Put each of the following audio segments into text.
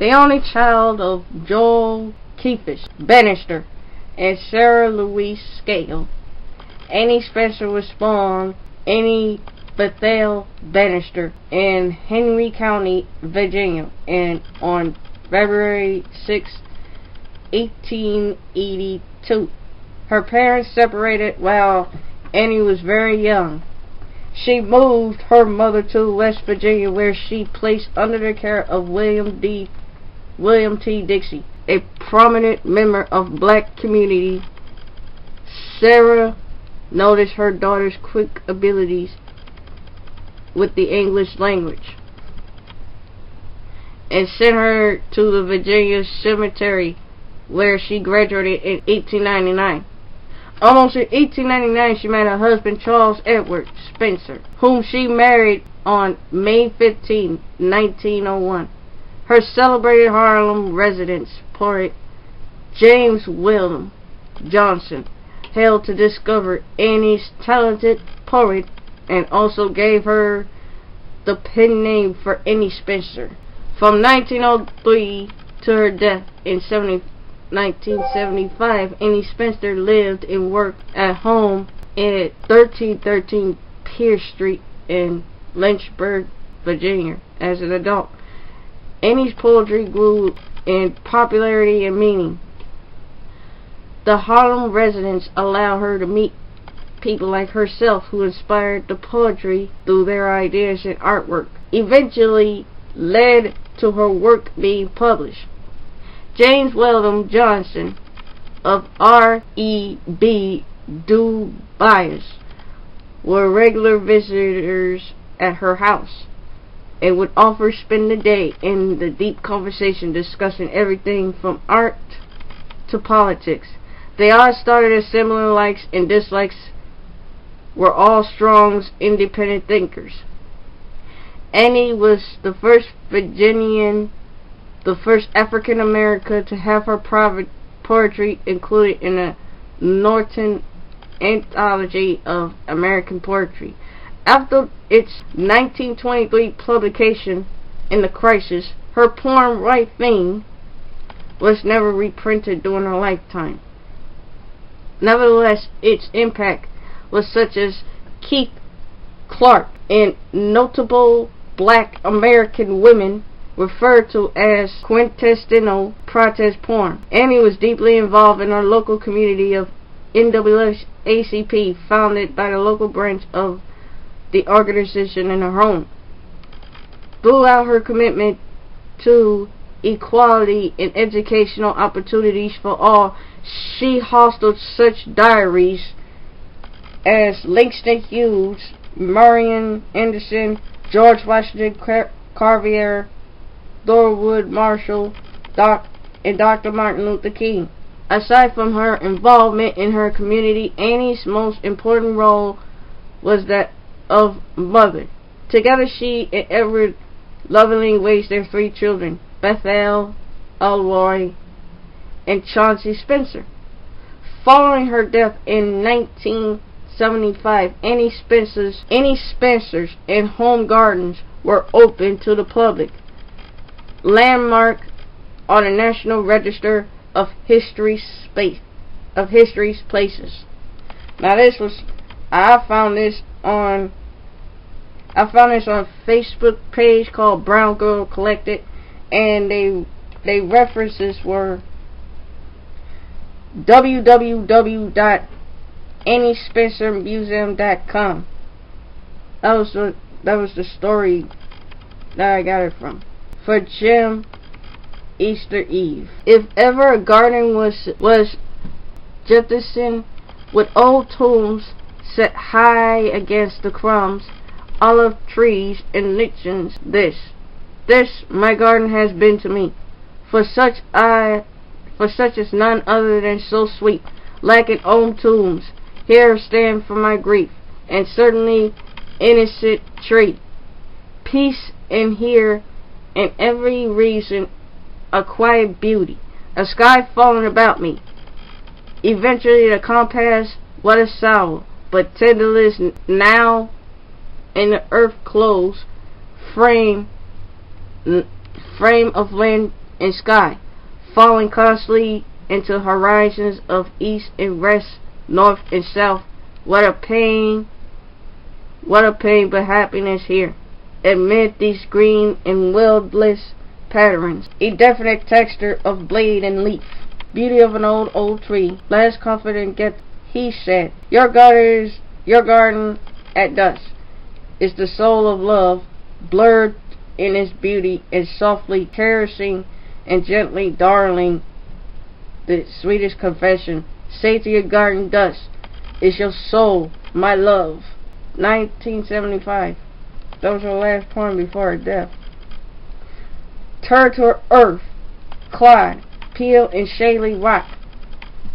the only child of Joel Keefish Bannister and Sarah Louise Scale. Annie Spencer was born Annie Bethel Bannister in Henry County, Virginia, and on February 6, 1882. Her parents separated while Annie was very young. She moved her mother to West Virginia, where she placed under the care of William T. Dixie, a prominent member of black community. Sarah noticed her daughter's quick abilities with the English language and sent her to the Virginia Cemetery, where she graduated in 1899. Almost in 1899, she met her husband, Charles Edward Spencer, whom she married on May 15, 1901. Her celebrated Harlem resident poet, James Weldon Johnson, hailed to discover Annie's talented poet and also gave her the pen name for Annie Spencer. From 1903 to her death in 1975, Annie Spencer lived and worked at home at 1313 Pierce Street in Lynchburg, Virginia. As an adult, Annie's poetry grew in popularity and meaning. The Harlem residents allowed her to meet people like herself who inspired the poetry through their ideas and artwork, eventually led to her work being published. James Weldon Johnson of R.E.B. Du Bois were regular visitors at her house and would often spend the day in the deep conversation discussing everything from art to politics. They all started as similar likes and dislikes, were all strong, independent thinkers. Annie was the first African American to have her private poetry included in the Norton Anthology of American Poetry. After its 1923 publication in The Crisis, her poem Right Thing was never reprinted during her lifetime. Nevertheless, its impact was such as Keith Clark and notable black American women referred to as quintessential protest poem. Annie was deeply involved in her local community of NAACP, founded by the local branch of the organization in her home. Throughout her commitment to equality and educational opportunities for all, she hosted such diaries as Langston Hughes, Marian Anderson, George Washington Carver, Thurgood Marshall, and Dr. Martin Luther King. Aside from her involvement in her community, Annie's most important role was that of mother. Together, she and Edward lovingly raised their 3 children, Bethel, Elroy, and Chauncey Spencer. Following her death in 1975, Annie Spencer's and home gardens were open to the public, landmark on the National Register of History's Places. Now I found this on a Facebook page called Brown Girl Collected, and they references were www.anniespencermuseum.com. That was the story that I got it from. For Jim Easter Eve. If ever a garden was jettisoned with old tombs set high against the crumbs, olive trees and lichens, this my garden has been to me. For such as none other than so sweet, lacking old tombs, here stand for my grief, and certainly innocent tree. Peace in here, and every reason a quiet beauty, a sky falling about me. Eventually the compass, what a sour, but tenderless now in the earth close frame of land and sky, falling constantly into horizons of east and west, north and south. What a pain, but happiness here. Amid these green and wildless patterns, a definite texture of blade and leaf, beauty of an old tree. Last confident get, he said, your garden at dusk is the soul of love, blurred in its beauty and softly caressing and gently darling, the sweetest confession. Say to your garden dust, is your soul my love. 1975. That was her last poem before her death. Turn to earth, clod, peel and shaly rock,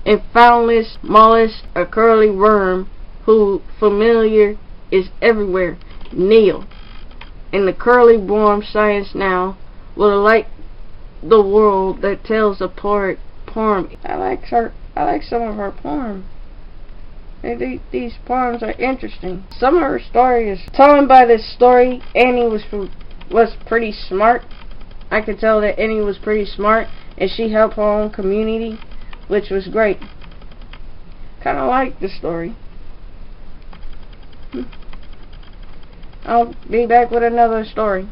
and foundless mollusk, a curly worm, who familiar is everywhere. Kneel, and the curly warm science now will light the world that tells a poem. I like some of her poems. These poems are interesting. Some of her stories, telling by this story, Annie was pretty smart. I could tell that Annie was pretty smart, and she helped her own community, which was great. Kind of like the story. I'll be back with another story.